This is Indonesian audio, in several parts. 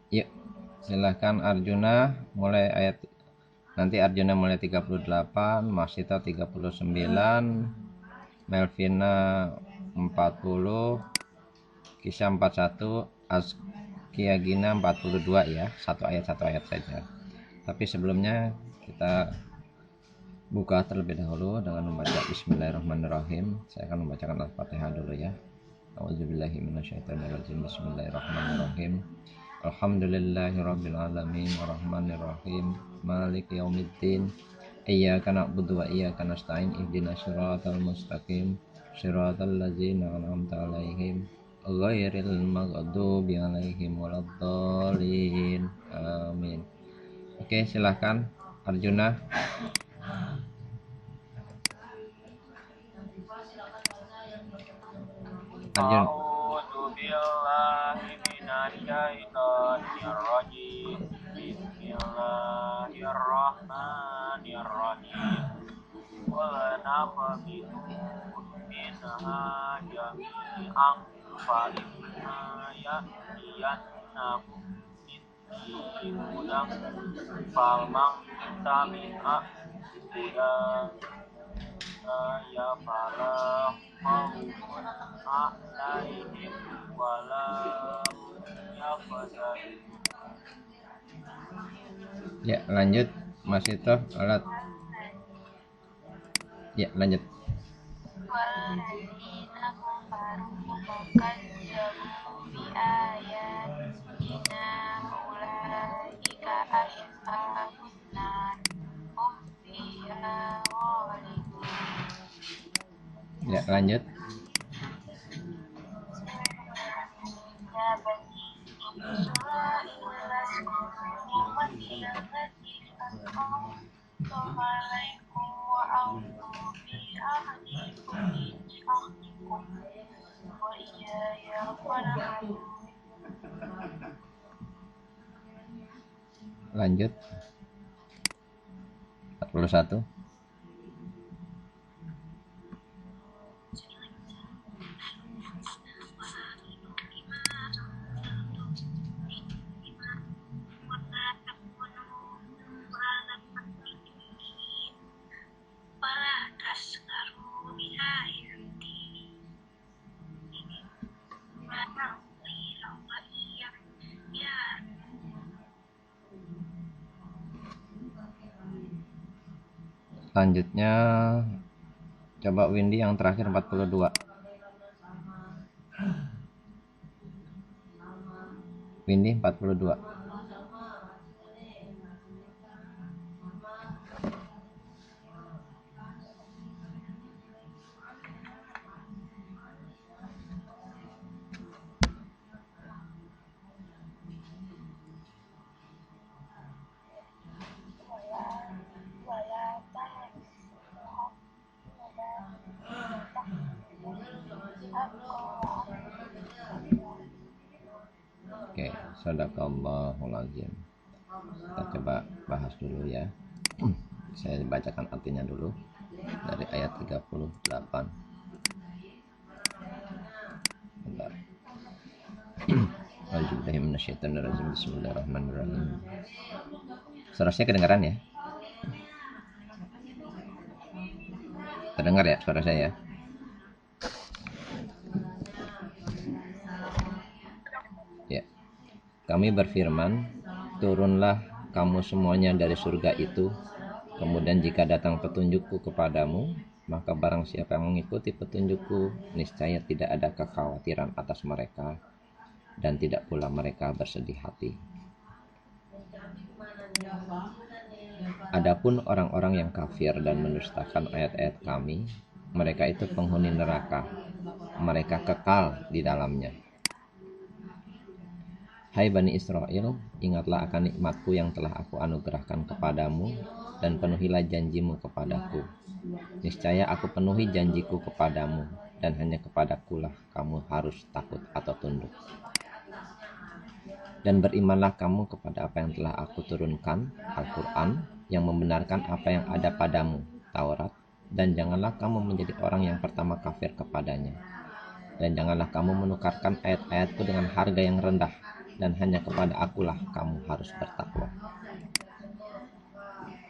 Yuk, silahkan Arjuna mulai ayat nanti Arjuna mulai 38, Masita 39, Melvina 40, Kisah 41, Askia Gina 42 ya. Satu ayat saja. Tapi sebelumnya kita buka terlebih dahulu dengan membaca Bismillahirrahmanirrahim. Saya akan membacakan Al-Fatihah dulu ya. A'udzubillahi minasyaitonirrajim. Bismillahirrahmanirrahim. Alhamdulillahirabbil alamin arrahmanirrahim maliki yaumiddin iyyaka na'budu wa iyyaka nasta'in ihdinas siratal mustaqim siratal ladzina an'amta 'alaihim ghairil maghdubi 'alaihim waladdallin amin. Oke, silahkan Arjuna. Arjun. A'udzu billahi minasyaitonir rajim. Bismillahirrahmanirrahim. Wa naqbidu minha jami'an falimma ya'tiyannakum minni hudan falman tabi'a hudan ya fala khawfun alaihim wala yahzanun. Ya, lanjut Mas Ito alat. Ya, lanjut. Walladzina kafaru kazzabu biayatina ulaika ashabun nar hum fiha khalidun. Ya, lanjut. Ya bani Israil askuru ni'mati allati an'amtu alaikum wa awfu bi ahdikum inni ahdikum wa iyaya farhabun. Lanjut 41. Selanjutnya coba Windy yang terakhir 42. Windy 42. Oke, sadaqallahul azim. Kita coba bahas dulu ya. Saya bacakan artinya dulu dari ayat 38. Bentar. Bismillahirrahmanirrahim. Suara saya kedengaran ya? Terdengar ya suara saya? Ya. Kami berfirman, turunlah kamu semuanya dari surga itu. Kemudian jika datang petunjukku kepadamu, maka barang siapa yang mengikuti petunjukku, niscaya tidak ada kekhawatiran atas mereka, dan tidak pula mereka bersedih hati. Adapun orang-orang yang kafir dan mendustakan ayat-ayat kami, mereka itu penghuni neraka, mereka kekal di dalamnya. Hai Bani Israel, ingatlah akan nikmatku yang telah aku anugerahkan kepadamu, dan penuhilah janjimu kepadaku. Niscaya aku penuhi janjiku kepadamu, dan hanya kepadakulah kamu harus takut atau tunduk. Dan berimanlah kamu kepada apa yang telah aku turunkan, Al-Quran, yang membenarkan apa yang ada padamu, Taurat, dan janganlah kamu menjadi orang yang pertama kafir kepadanya. Dan janganlah kamu menukarkan ayat-ayatku dengan harga yang rendah. dan hanya kepada akulah kamu harus bertakwa.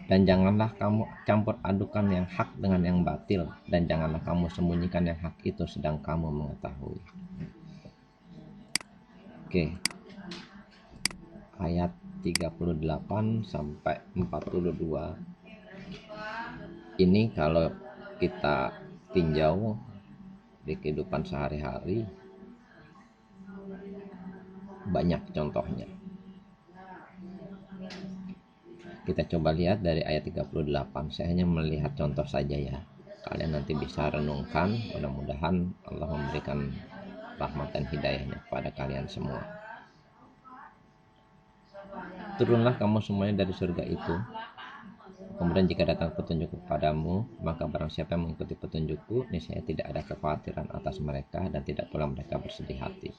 Dan janganlah kamu campur adukan yang hak dengan yang batil, dan janganlah kamu sembunyikan yang hak itu sedang kamu mengetahui. Oke. Ayat 38 sampai 42. Ini kalau kita tinjau di kehidupan sehari-hari banyak contohnya. Kita coba lihat dari ayat 38. Saya hanya melihat contoh saja ya. Kalian nanti bisa renungkan, mudah-mudahan Allah memberikan rahmat dan hidayahnya kepada kalian semua. Turunlah kamu semuanya dari surga itu. Kemudian jika datang petunjuk kepadamu, maka barang siapa yang mengikuti petunjukku, niscaya tidak ada kekhawatiran atas mereka dan tidak pula mereka bersedih hati.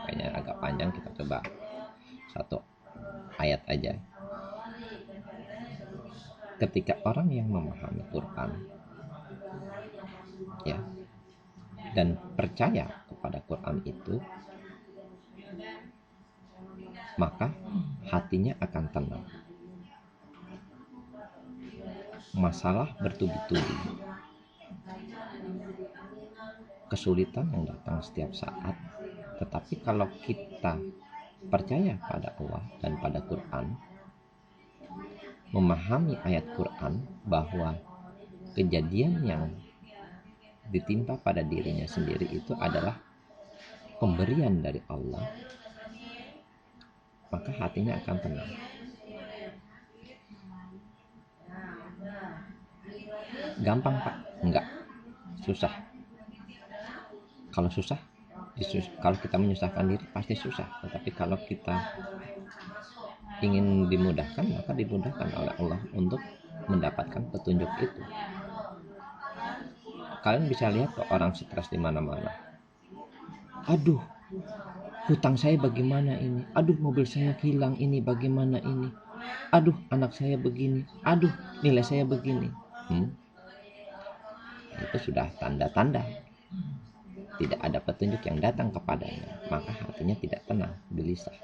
Kayaknya agak panjang, kita coba satu ayat aja. Ketika orang yang memahami Quran ya dan percaya kepada Quran itu, maka hatinya akan tenang. Masalah bertubi-tubi, kesulitan yang datang setiap saat, tetapi kalau kita percaya pada Allah dan pada Quran, memahami ayat Quran bahwa kejadian yang ditimpa pada dirinya sendiri itu adalah pemberian dari Allah, maka hatinya akan tenang. Gampang Pak? Enggak, susah. Kalau susah, kalau kita menyusahkan diri pasti susah. Tetapi kalau kita ingin dimudahkan, maka dimudahkan oleh Allah untuk mendapatkan petunjuk itu. Kalian bisa lihat kok orang stres di mana-mana. Aduh, hutang saya bagaimana ini? Aduh, mobil saya hilang ini, bagaimana ini? Aduh, anak saya begini. Aduh, nilai saya begini. Itu sudah tanda-tanda tidak ada petunjuk yang datang kepadanya, maka hatinya tidak tenang, gelisah.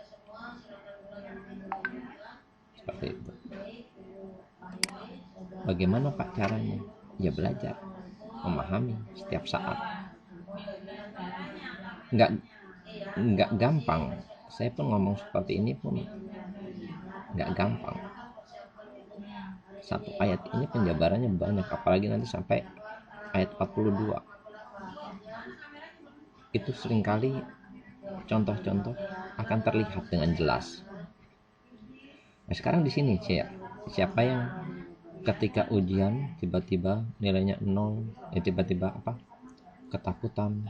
Seperti itu. Bagaimana Pak caranya? Ya belajar, memahami setiap saat. Nggak gampang. Saya pun ngomong seperti ini pun nggak gampang. Satu ayat ini penjabarannya banyak, apalagi nanti sampai ayat 42. Itu seringkali contoh-contoh akan terlihat dengan jelas. Nah, sekarang di sini siapa yang ketika ujian tiba-tiba nilainya 0, tiba-tiba ketakutan,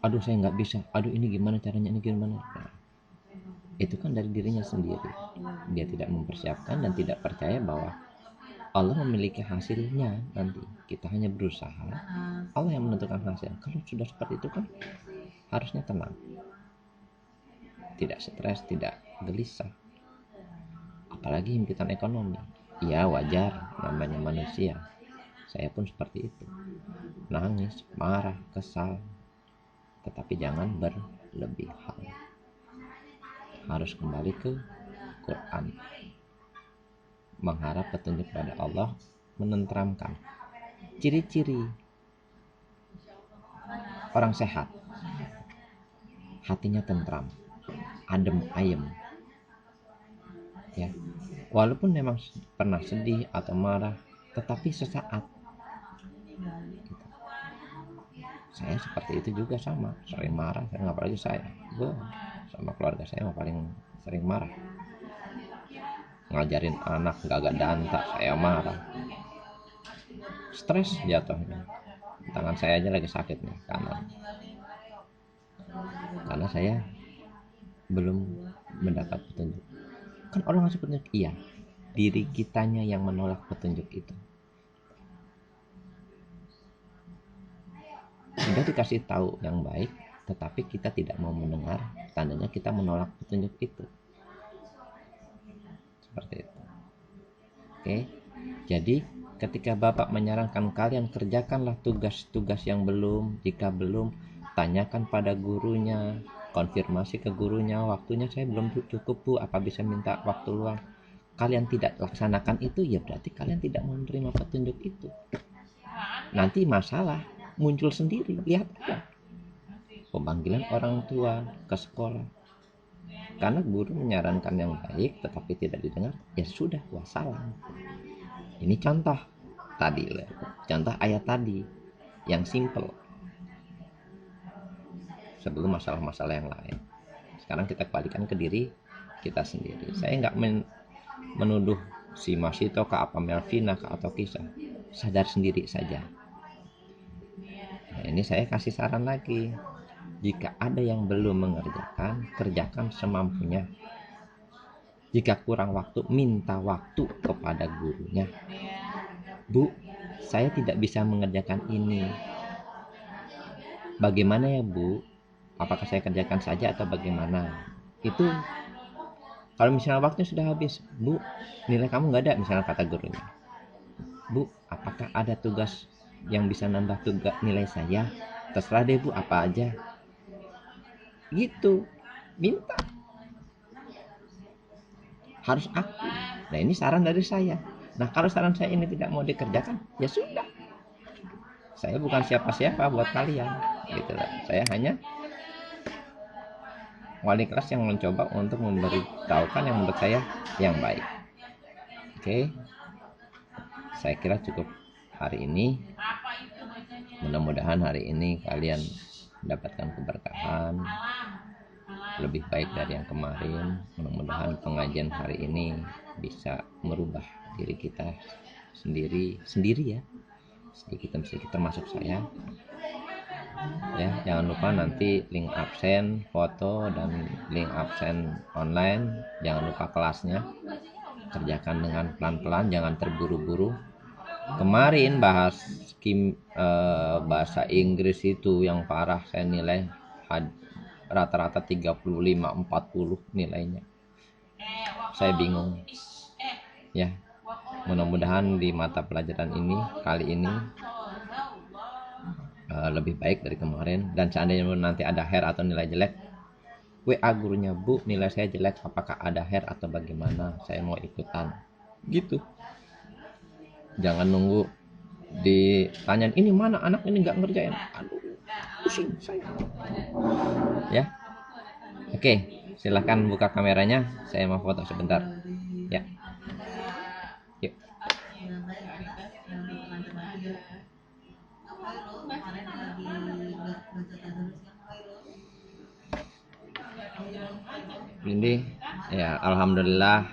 aduh saya nggak bisa, aduh ini gimana caranya, ini gimana. Nah, itu kan dari dirinya sendiri. Dia tidak mempersiapkan dan tidak percaya bahwa Allah memiliki hasilnya nanti. Kita hanya berusaha, Allah yang menentukan hasil. Kalau sudah seperti itu kan harusnya tenang, tidak stres, tidak gelisah. Apalagi himpitan ekonomi. Ya wajar, namanya manusia. Saya pun seperti itu. Nangis, marah, kesal. Tetapi jangan berlebihan. Harus kembali ke Quran. Mengharap petunjuk pada Allah, menenteramkan. Ciri-ciri orang sehat, hatinya tentram, adem ayem. Ya, walaupun memang pernah sedih atau marah, tetapi sesaat. Saya seperti itu juga sama, sering marah. Apalagi saya, sama keluarga saya paling sering marah. Ngajarin anak gagak danta, saya marah. Stres jatuhnya. Tangan saya aja lagi sakit nih, kanan. Karena saya belum mendapat petunjuk. Kan orang ngasih petunjuk, iya. Diri kitanya yang menolak petunjuk itu. Sudah dikasih tahu yang baik, tetapi kita tidak mau mendengar, tandanya kita menolak petunjuk itu. Seperti itu. Oke. Jadi ketika Bapak menyarankan kalian kerjakanlah tugas-tugas yang belum, jika belum tanyakan pada gurunya, konfirmasi ke gurunya, waktunya saya belum cukup Bu, apa bisa minta waktu luang. Kalian tidak laksanakan itu, ya berarti kalian tidak menerima petunjuk itu. Nanti masalah muncul sendiri. Lihat aja pemanggilan orang tua ke sekolah karena guru menyarankan yang baik tetapi tidak didengar, ya sudah, wassalam. Ini contoh tadi, contoh ayat tadi yang simple sebelum masalah-masalah yang lain. Sekarang kita kembalikan ke diri kita sendiri. Saya nggak menuduh si Masito ke apa Melvina ke atau Kisah, sadar sendiri saja. Nah, ini saya kasih saran lagi, jika ada yang belum mengerjakan, kerjakan semampunya. Jika kurang waktu, minta waktu kepada gurunya. Bu, saya tidak bisa mengerjakan ini. Bagaimana ya Bu? Apakah saya kerjakan saja atau bagaimana? Itu kalau misalnya waktunya sudah habis, Bu, nilai kamu nggak ada, misalnya kata gurunya. Bu, apakah ada tugas yang bisa nambah tugas nilai saya? Terserah deh Bu, apa aja. Gitu, minta. Harus aku. Nah, ini saran dari saya. Nah, kalau saran saya ini tidak mau dikerjakan, ya sudah. Saya bukan siapa-siapa buat kalian, gitu lah. Saya hanya wali kelas yang mencoba untuk memberitahukan yang menurut saya yang baik. Oke, saya kira cukup hari ini. Mudah-mudahan hari ini kalian mendapatkan keberkahan lebih baik dari yang kemarin. Mudah-mudahan pengajian hari ini bisa merubah diri kita sendiri ya, sedikit termasuk saya. Ya, jangan lupa nanti link absen foto dan link absen online. Jangan lupa kelasnya, kerjakan dengan pelan-pelan, jangan terburu-buru. Kemarin bahasa Inggris itu yang parah, saya nilai rata-rata 35-40 nilainya. Saya bingung ya. Mudah-mudahan di mata pelajaran ini kali ini lebih baik dari kemarin. Dan seandainya nanti ada hair atau nilai jelek, WA gurunya, Bu, nilai saya jelek, apakah ada hair atau bagaimana, saya mau ikutan, gitu. Jangan nunggu ditanyain, ini mana anak ini nggak ngerjain, aduh pusing saya ya. Oke, silahkan buka kameranya, saya mau foto sebentar ya. Yuk. Ini ya, alhamdulillah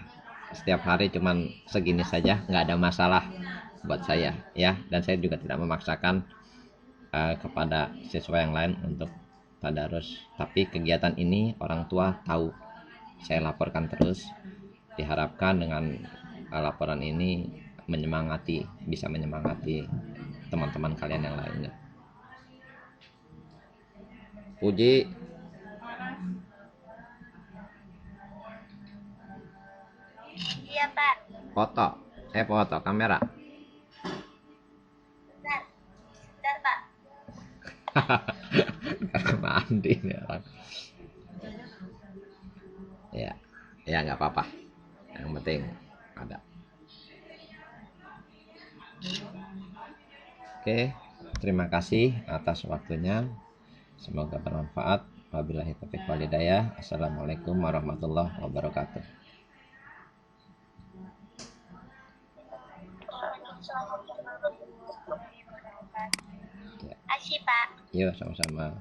setiap hari cuman segini saja, nggak ada masalah buat saya ya. Dan saya juga tidak memaksakan kepada siswa yang lain untuk tadarus. Tapi kegiatan ini orang tua tahu, saya laporkan terus. Diharapkan dengan laporan ini bisa menyemangati teman-teman kalian yang lainnya. Puji. Iya Pak. Foto kamera. Bentar Pak. Karena mandi nih orang. Ya nggak apa-apa. Yang penting ada. Oke, terima kasih atas waktunya. Semoga bermanfaat. Wabillahi taufiq wal hidayah. Assalamualaikum warahmatullahi wabarakatuh. Asyik Pak. Yuk, sama-sama.